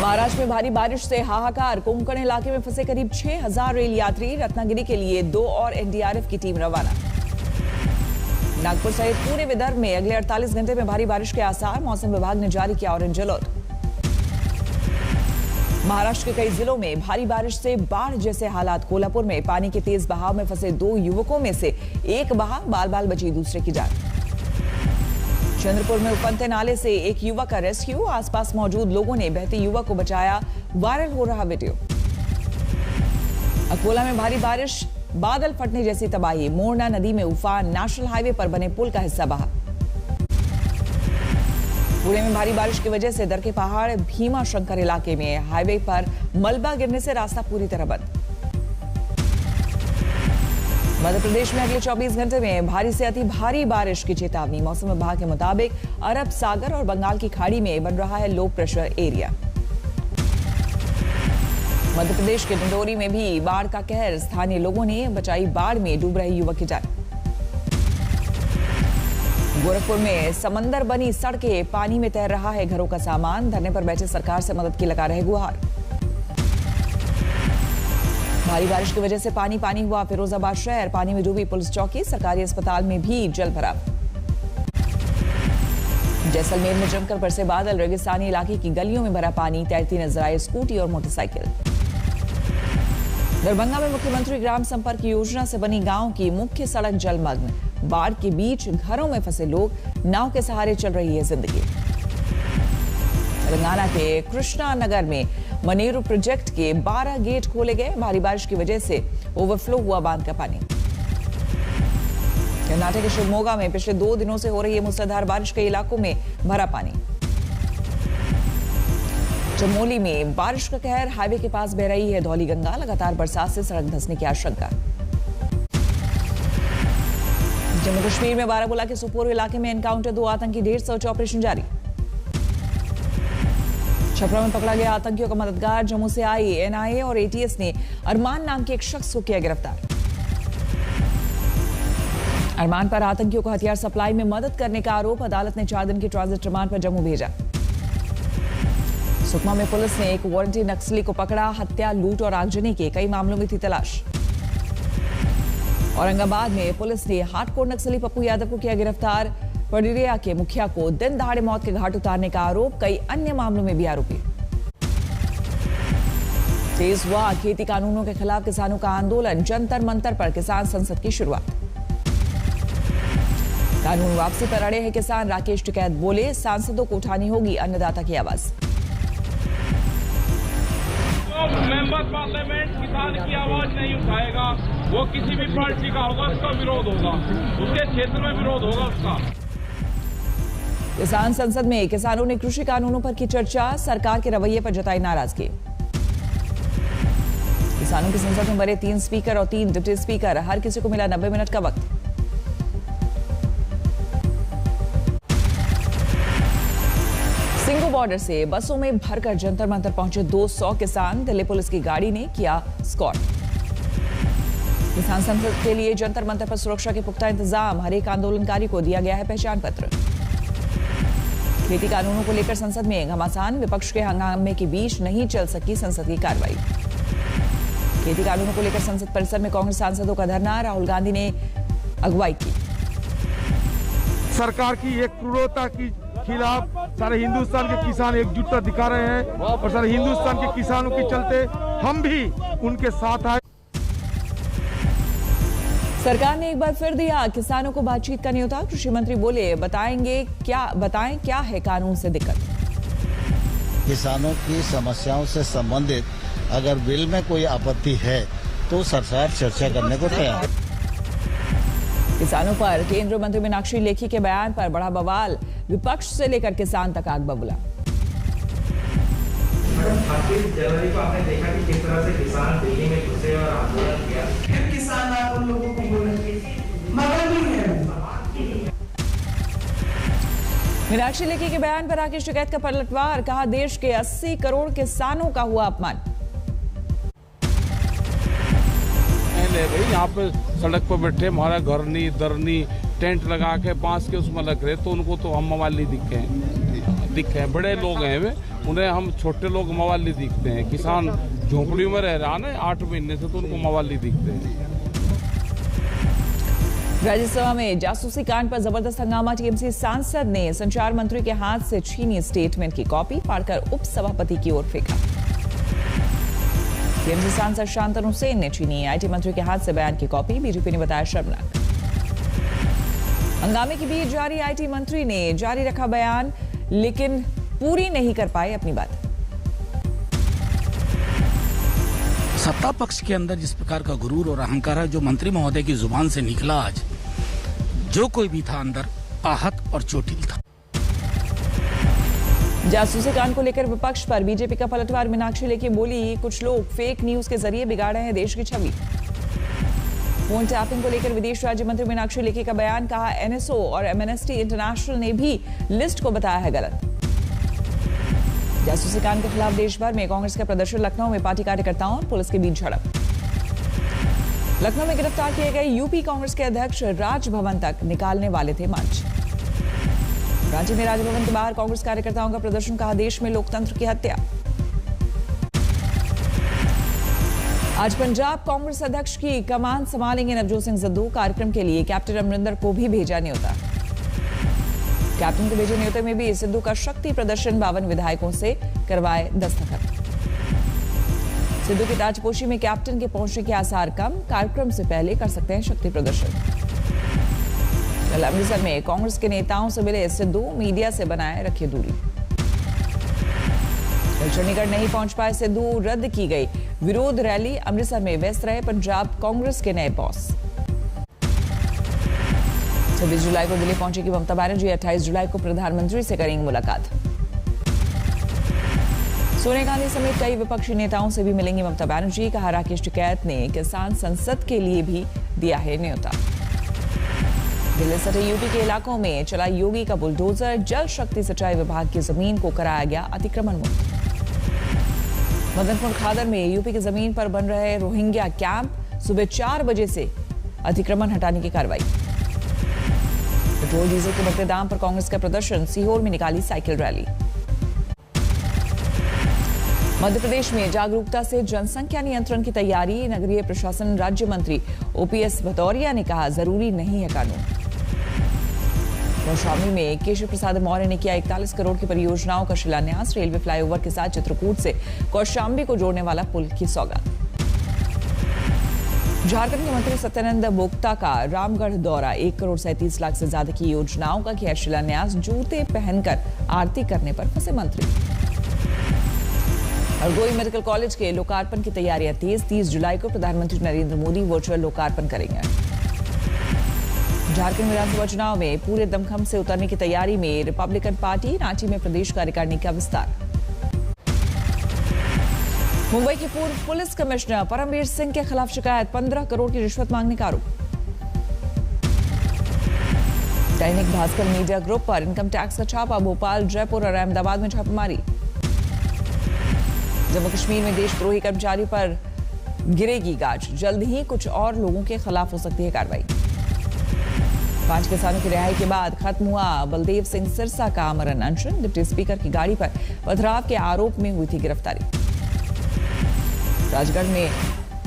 महाराष्ट्र में भारी बारिश से हाहाकार। कोंकण इलाके में फंसे करीब 6000 रेल यात्री। रत्नागिरी के लिए 2 और एनडीआरएफ की टीम रवाना। नागपुर सहित पूरे विदर्भ में अगले 48 घंटे में भारी बारिश के आसार। मौसम विभाग ने जारी किया ऑरेंज अलर्ट। महाराष्ट्र के कई जिलों में भारी बारिश से बाढ़ जैसे हालात। कोल्हापुर में पानी के तेज बहाव में फंसे 2 युवकों में से एक बहा, बाल बाल बची दूसरे की जान। चंद्रपुर में उफनते नाले से एक युवक का रेस्क्यू। आसपास मौजूद लोगों ने बहते युवक को बचाया। वायरल हो रहा वीडियो। अकोला में भारी बारिश, बादल फटने जैसी तबाही। मोरना नदी में उफान। नेशनल हाईवे पर बने पुल का हिस्सा बहा। पुणे में भारी बारिश की वजह से दरके पहाड़ भीमा शंकर इलाके में हाईवे पर मलबा गिरने से रास्ता पूरी तरह बंद। मध्य प्रदेश में अगले 24 घंटे में भारी से अति भारी बारिश की चेतावनी। मौसम विभाग के मुताबिक अरब सागर और बंगाल की खाड़ी में बन रहा है low pressure area. Madhya Pradesh के डिंडोरी में भी बाढ़ का कहर। स्थानीय लोगों ने बचाई बाढ़ में डूब रहे युवक की जान। गोरखपुर में समंदर बनी सड़कें, पानी में तैर रहा है घरों का सामान। धरने पर बैठे सरकार से मदद की लगा रहे गुहार। भारी बारिश की वजह से पानी पानी हुआ फिरोजाबाद शहर। पानी में डूबी पुलिस चौकी। सरकारी अस्पताल में भी जल भराव। जैसलमेर में जमकर बरसे बादल। रेगिस्तानी इलाके की गलियों में भरा पानी। तैरती नजर आए स्कूटी और मोटरसाइकिल। दरभंगा में मुख्यमंत्री ग्राम संपर्क योजना से बनी गांव की मुख्य सड़क जलमग्न। बाढ़ के बीच घरों में फंसे लोग, नाव के सहारे चल रही है जिंदगी। तेलंगाना के कृष्णा नगर में मनेरू प्रोजेक्ट के 12 गेट खोले गए। भारी बारिश की वजह से ओवरफ्लो हुआ बांध का पानी। कर्नाटक के शिवमोगा में पिछले 2 दिनों से हो रही है मूसलाधार बारिश। कई इलाकों में भरा पानी। चमोली में बारिश का कहर। हाईवे के पास बह रही है धौली गंगा। लगातार बरसात से सड़क धंसने की आशंका। जम्मू कश्मीर में बारामूला के सुपोर इलाके में एनकाउंटर। 2 आतंकी ढेर। सर्च ऑपरेशन जारी। छपरा में पकड़ा गया आतंकियों का मददगार। जम्मू से आई एनआईए और एटीएस ने अरमान नाम के एक शख्स को किया गिरफ्तार। अरमान पर आतंकियों को हथियार सप्लाई में मदद करने का आरोप। अदालत ने 4 दिन की ट्रांजिट रिमांड पर जम्मू भेजा। सुकमा में पुलिस ने एक वारंटी नक्सली को पकड़ा। हत्या, लूट और आगजनी के कई मामलों में थी तलाश। औरंगाबाद में पुलिस ने हार्डकोर नक्सली पप्पू यादव को किया गिरफ्तार। पडिरिया के मुखिया को दिन दहाड़े मौत के घाट उतारने का आरोप। कई अन्य मामलों में भी आरोपी। तेज हुआ खेती कानूनों के खिलाफ किसानों का आंदोलन। जंतर मंतर पर किसान संसद की शुरुआत। कानून वापसी पर अड़े हैं किसान। राकेश टिकैत बोले, सांसदों को उठानी होगी अन्नदाता की आवाज। मेंबर पार्लियामेंट किसान की आवाज नहीं उठाएगा, वो किसी भी पार्टी का होगा, उसका विरोध होगा, उसके क्षेत्र में विरोध होगा उसका। किसान संसद में किसानों ने कृषि कानूनों पर की चर्चा। सरकार के रवैये पर जताई नाराजगी। किसानों की संसद में बने 3 स्पीकर और 3 डिप्टी स्पीकर। हर किसी को मिला 90 मिनट का वक्त। सिंगू बॉर्डर से बसों में भरकर जंतर मंतर पहुंचे 200 किसान। दिल्ली पुलिस की गाड़ी ने किया स्कॉट। किसान संसद के लिए जंतर मंतर पर सुरक्षा के पुख्ता इंतजाम। हर एक आंदोलनकारी को दिया गया है पहचान पत्र। खेती कानूनों को लेकर संसद में घमासान। विपक्ष के हंगामे के बीच नहीं चल सकी संसद की कार्रवाई। खेती कानूनों को लेकर संसद परिसर में कांग्रेस सांसदों का धरना। राहुल गांधी ने अगुवाई की। सरकार की एक क्रूरता की खिलाफ सारे हिंदुस्तान के किसान एकजुटता दिखा रहे हैं और सारे हिंदुस्तान के किसानों के चलते हम भी उनके साथ आए। सरकार ने एक बार फिर दिया किसानों को बातचीत का न्योता। कृषि मंत्री बोले, बताएं क्या है कानून से दिक्कत। किसानों की समस्याओं से संबंधित अगर बिल में कोई आपत्ति है तो सरकार चर्चा करने को तैयार है। किसानों पर केंद्रीय मंत्री मीनाक्षी लेखी के बयान पर बड़ा बवाल। विपक्ष से लेकर किसान तक आग बबूला। 26 जनवरी को आपने देखा कि किस तरह से किसान दिल्ली में घुसे और आंदोलन किया। फिर किसान आप उन लोगों को बोलेंगे मगर नहीं है। मीनाक्षी लेखी के बयान पर राकेश टिकैत का पलटवार। कहा, देश के 80 करोड़ किसानों का हुआ अपमान। यहाँ पे सड़क पर बैठे हमारा घर नहीं, दर नहीं, टेंट लगा के बांस के उसमें लग रहे, तो उनको तो हम मोबाइल नहीं दिखे हैं। बड़े लोग हैं वे, उन्हें हम छोटे लोग मवाली दिखते हैं। किसान झोंपड़ी में रह रहा है 8 महीने से, तो उनको मवाली दिखते हैं। राज्यसभा में जासूसी कांड पर जबरदस्त हंगामा। टीएमसी सांसद ने संचार मंत्री के हाथ से छीनी स्टेटमेंट की कॉपी, फाड़कर उपसभापति की ओर फेंका। टीएमसी सांसद शांतनु सेन ने छीनी आईटी मंत्री के हाथ से बयान की कॉपी, बीजेपी ने बताया शर्मनाक। हंगामे के बीच जारी आईटी मंत्री ने जारी रखा बयान, लेकिन पूरी नहीं कर पाए अपनी बात। सत्ता पक्ष के अंदर जिस प्रकार का गुरूर और अहंकार है जो मंत्री महोदय की जुबान से निकला, आज जो कोई भी था अंदर आहत और चोटिल था। जासूसी कांड को लेकर विपक्ष पर बीजेपी का पलटवार। मीनाक्षी लेखी बोली, कुछ लोग फेक न्यूज के जरिए बिगाड़ रहे हैं देश की छवि। फोन टैपिंग को लेकर विदेश राज्य मंत्री मीनाक्षी लेखी का बयान, कहा एनएसओ और एमनेस्टी इंटरनेशनल ने भी लिस्ट को बताया है गलत। जासूसी कांड के खिलाफ देश भर में कांग्रेस का प्रदर्शन। लखनऊ में पार्टी कार्यकर्ताओं और पुलिस के बीच झड़प। लखनऊ में गिरफ्तार किए गए यूपी कांग्रेस के अध्यक्ष राजभवन तक निकालने वाले थे मार्च। रांची में राजभवन के बाहर कांग्रेस कार्यकर्ताओं का प्रदर्शन, कहा देश में लोकतंत्र की हत्या। आज पंजाब कांग्रेस अध्यक्ष की कमान संभालेंगे नवजोत सिंह सिद्धू। कार्यक्रम के लिए कैप्टन अमरिंदर को भी भेजा न्योता। कैप्टन को भेजे न्योते में भी सिद्धू का शक्ति प्रदर्शन, 52 विधायकों से करवाए दस्तखत। सिद्धू की ताजपोशी में कैप्टन के पहुंचने के आसार कम, कार्यक्रम से पहले कर सकते हैं शक्ति प्रदर्शन। कल अमृतसर में कांग्रेस के नेताओं से मिले सिद्धू, मीडिया से बनाए रखिए दूरी। कल चंडीगढ़ नहीं पहुंच पाए सिद्धू, रद्द की गई विरोध रैली। अमृतसर में व्यस्त रहे पंजाब कांग्रेस के नए बॉस। 26 जुलाई को दिल्ली पहुंचेगी ममता बनर्जी। 28 जुलाई को प्रधानमंत्री से करेंगी मुलाकात। सोनिया गांधी समेत कई विपक्षी नेताओं से भी मिलेंगी ममता बनर्जी। कहा राकेश टिकैत ने किसान संसद के लिए भी दिया है न्योता। दिल्ली सटे यूपी के इलाकों में चला योगी का बुलडोजर। जल शक्ति सिंचाई विभाग की जमीन को कराया गया अतिक्रमण मुक्त। मदनपुर खादर में यूपी की जमीन पर बन रहे रोहिंग्या कैंप, सुबह 4 बजे से अतिक्रमण हटाने की कार्रवाई। पेट्रोल डीजल के बढ़ते दाम पर कांग्रेस का प्रदर्शन। सीहोर में निकाली साइकिल रैली। मध्य प्रदेश में जागरूकता से जनसंख्या नियंत्रण की तैयारी। नगरीय प्रशासन राज्य मंत्री ओपीएस भदौरिया ने कहा जरूरी नहीं है कानून। कौशाम्बी में केशव प्रसाद मौर्य ने किया 41 करोड़ की परियोजनाओं का शिलान्यास। रेलवे फ्लाईओवर के साथ चित्रकूट से कौशाम्बी को जोड़ने वाला पुल की सौगात। झारखंड के मंत्री सत्यानंद भोक्ता का रामगढ़ दौरा। 1 करोड़ 37 लाख से ज्यादा की योजनाओं का किया शिलान्यास। जूते पहनकर आरती करने पर फंसे मंत्री। हरदोई मेडिकल कॉलेज के लोकार्पण की तैयारियां तेज। 30 जुलाई को प्रधानमंत्री नरेंद्र मोदी वर्चुअल लोकार्पण करेंगे। झारखंड विधानसभा चुनाव में पूरे दमखम से उतरने की तैयारी में रिपब्लिकन पार्टी। रांची में प्रदेश कार्यकारिणी का विस्तार। मुंबई के पूर्व पुलिस कमिश्नर परमवीर सिंह के खिलाफ शिकायत। 15 करोड़ की रिश्वत मांगने का आरोप। दैनिक भास्कर मीडिया ग्रुप पर इनकम टैक्स का छापा। भोपाल, जयपुर और अहमदाबाद में छापेमारी। जम्मू कश्मीर में देशद्रोही कर्मचारियों पर गिरेगी गाज। जल्द ही कुछ और लोगों के खिलाफ हो सकती है कार्रवाई। 5 किसानों की रिहाई के बाद खत्म हुआ बलदेव सिंह सिरसा का आमरण अनशन। डिप्टी स्पीकर की गाड़ी पर पथराव के आरोप में हुई थी गिरफ्तारी। राजगढ़ में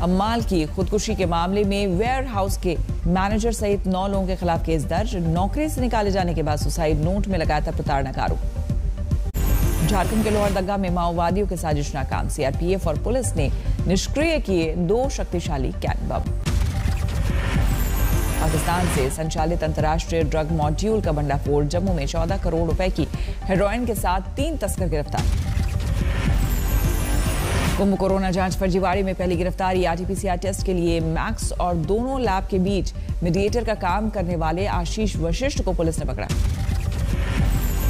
अम्माल की खुदकुशी के मामले में वेयर हाउस के मैनेजर सहित 9 लोगों के खिलाफ केस दर्ज। नौकरी से निकाले जाने के बाद सुसाइड नोट में लगाया था प्रताड़ना का आरोप। झारखंड के लोहरदगा में माओवादियों की साजिश नाकाम। सीआरपीएफ और पुलिस ने निष्क्रिय किए 2 शक्तिशाली कैन बम। पाकिस्तान से संचालित अंतर्राष्ट्रीय ड्रग मॉड्यूल का भंडाफोड़। जम्मू में 14 करोड़ रुपए की हेरोइन के साथ 3 तस्कर गिरफ्तार। कुंभ कोरोना जांच फर्जीवाड़े में पहली गिरफ्तारी। आरटीपीसीआर टेस्ट के लिए मैक्स और दोनों लैब के बीच मीडिएटर का काम करने वाले आशीष वशिष्ठ को पुलिस ने पकड़ा।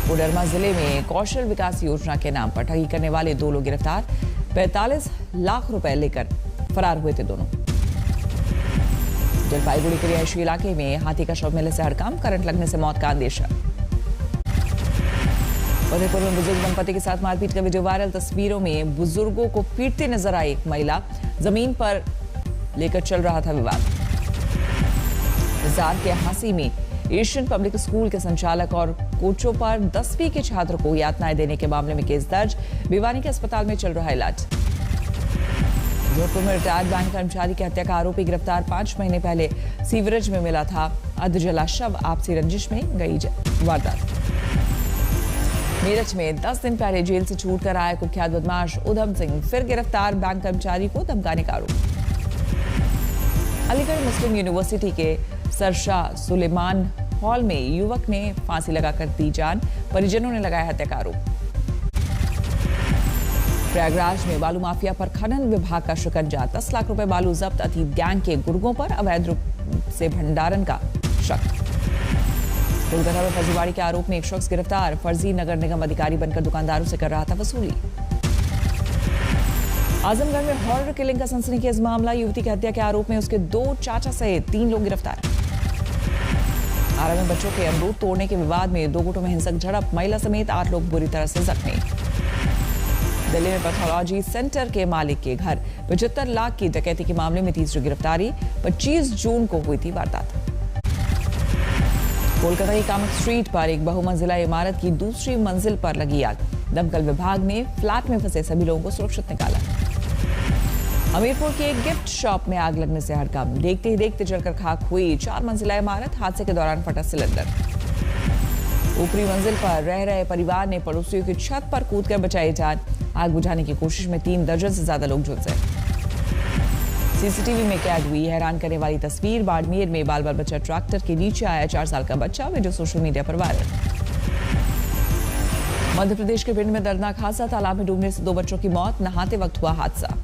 कोडरमा जिले में कौशल विकास योजना के नाम पर ठगी करने वाले 2 लोग गिरफ्तार। 45 लाख रुपए लेकर फरार हुए थे दोनों। जलपाईगुड़ी के रिहायशी इलाके में हाथी का शव मिलने से हड़कंप। करंट लगने से मौत का अंदेशा। फतेहपुर में बुजुर्ग दंपति के साथ मारपीट का वीडियो वायरल। तस्वीरों में बुजुर्गों को पीटती नजर आई एक महिला। जमीन पर लेकर चल रहा था विवाद। हिसार के हांसी में एशियन पब्लिक स्कूल के संचालक और कोचों पर 10वीं के छात्र को यातनाएं देने के मामले में केस दर्ज। भिवानी के अस्पताल में चल रहा इलाज। जोधपुर में रिटायर्ड बैंक कर्मचारी की हत्या का आरोपी गिरफ्तार। 5 महीने पहले सीवरेज में मिला था अधजला शव। आपसी रंजिश में गई वारदात। मेरठ में 10 दिन पहले जेल से छूटकर आया कुख्यात बदमाश उधम सिंह फिर गिरफ्तार। बैंक कर्मचारी को धमकाने का आरोप। अलीगढ़ मुस्लिम यूनिवर्सिटी के सरशाह सुलेमान हॉल में युवक ने फांसी लगाकर दी जान। परिजनों ने लगाया हत्या का आरोप। प्रयागराज में बालू माफिया पर खनन विभाग का शिकंजा। 10 लाख रुपए बालू जब्त। अतीत गैंग के गुर्गों पर अवैध रूप से भंडारण का शक। कोलकाता में फर्जीवाड़ी के आरोप में एक शख्स गिरफ्तार। फर्जी नगर निगम अधिकारी बनकर दुकानदारों से कर रहा था वसूली। आजमगढ़ में हॉरर किलिंग का सनसनीखेज मामला। युवती की हत्या के आरोप में उसके 2 चाचा सहित 3 लोग गिरफ्तार। आरा में बच्चों के अमरूद तोड़ने के विवाद में 2 गुटों में हिंसक झड़प। महिला समेत 8 लोग बुरी तरह से जख्मी। दिल्ली में पैथोलॉजी सेंटर के मालिक के घर 75 लाख की डकैती के मामले में तीसरी गिरफ्तारी। 25 जून को हुई थी वारदात। कोलकाता की कामत स्ट्रीट पर एक बहुमंजिला इमारत की दूसरी मंजिल पर लगी आग। दमकल विभाग ने फ्लैट में फंसे सभी लोगों को सुरक्षित निकाला। हमीरपुर की एक गिफ्ट शॉप में आग लगने से हड़कंप। देखते ही देखते जलकर खाक हुई 4 मंजिला इमारत। हादसे के दौरान फटा सिलेंडर। ऊपरी मंजिल पर रह रहे परिवार ने पड़ोसियों की छत पर कूदकर बचाई जान। आग बुझाने की कोशिश में 3 दर्जन से ज्यादा लोग झुलसे। सीसीटीवी में कैद हुई हैरान करने वाली तस्वीर। बाड़मेर में बाल बाल बच्चा ट्रैक्टर के नीचे आया 4 साल का बच्चा। वीडियो सोशल मीडिया पर वायरल। मध्य प्रदेश के भिंड में दर्दनाक हादसा। तालाब में डूबने से 2 बच्चों की मौत। नहाते वक्त हुआ हादसा।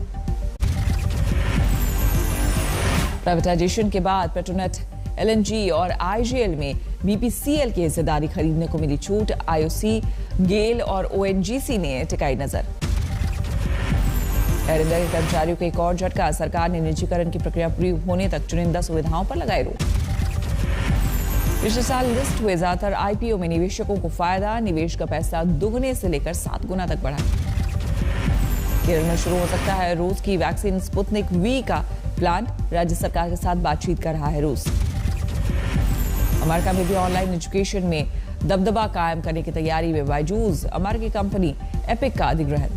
प्राइवेटाइजेशन के बाद पेट्रोनेट, एलएनजी और आईजीएल में बीपीसीएल की हिस्सेदारी खरीदने को मिली छूट। आईओसी, गेल और ओएनजीसी ने टिकाई नजर। एयर इंडिया के कर्मचारियों को एक और झटका। सरकार ने निजीकरण की प्रक्रिया पूरी होने तक चुनिंदा सुविधाओं पर लगाए रोक। पिछले साल लिस्ट हुए ज्यादातर आईपीओ में निवेशकों को फायदा। निवेश का पैसा दुगने से लेकर 7 गुना तक बढ़ा। केरल में शुरू हो सकता है रूस की वैक्सीन स्पुतनिक वी का प्लान। राज्य सरकार के साथ बातचीत कर रहा है रूस। अमेरिका में भी ऑनलाइन एजुकेशन में दबदबा कायम करने की तैयारी में बायजूस। अमेरिकी कंपनी एपिक का अधिग्रहण।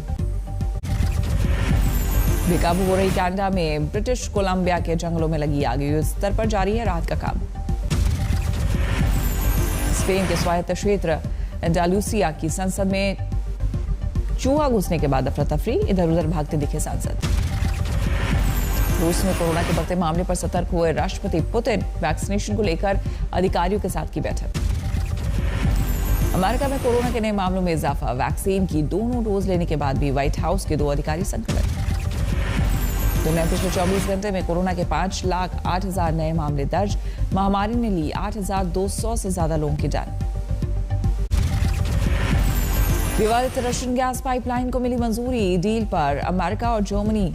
बेकाबू हो रही कनाडा में ब्रिटिश कोलंबिया के जंगलों में लगी आग। युद्ध स्तर पर जारी है राहत का काम। स्पेन के स्वायत्त क्षेत्र एंडालुसिया की संसद में चूहा घुसने के बाद अफरा तफरी। इधर उधर भागते दिखे सांसद। रूस में कोरोना के बढ़ते मामले पर सतर्क हुए राष्ट्रपति पुतिन। वैक्सीनेशन को लेकर अधिकारियों के साथ की बैठक। अमेरिका में कोरोना के नए मामलों में इजाफा। वैक्सीन की दोनों डोज लेने के बाद भी व्हाइट हाउस के 2 अधिकारी संक्रमित। दुनिया में पिछले 24 घंटे में कोरोना के 5,08,000 नए मामले दर्ज। महामारी ने ली 8,200 से ज्यादा लोगों की जान। विवादित रशियन गैस पाइपलाइन को मिली मंजूरी। डील पर अमेरिका और जर्मनी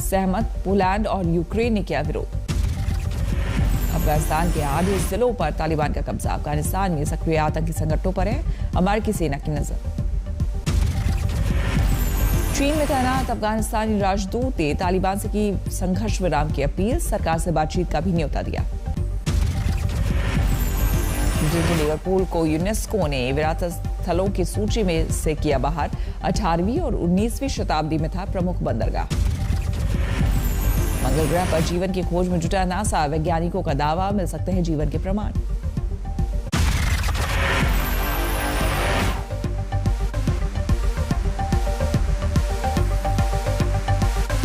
सहमत। पोलैंड और यूक्रेन ने किया विरोध। अफगानिस्तान के आधे जिलों पर तालिबान का कब्जा। अफगानिस्तान में सक्रिय आतंकी संगठनों पर है अमेरिकी सेना की नजर। चीन में तैनात अफगानिस्तानी राजदूत ने तालिबान से की संघर्ष विराम की अपील। सरकार से बातचीत का भी न्योता दिया। लिवरपूल को यूनेस्को ने विरासत स्थलों की सूची में से किया बाहर। 18वीं और 19वीं शताब्दी में था प्रमुख बंदरगाह। मंगल ग्रह पर जीवन की खोज में जुटा नासा। वैज्ञानिकों का दावा, मिल सकते हैं जीवन के प्रमाण।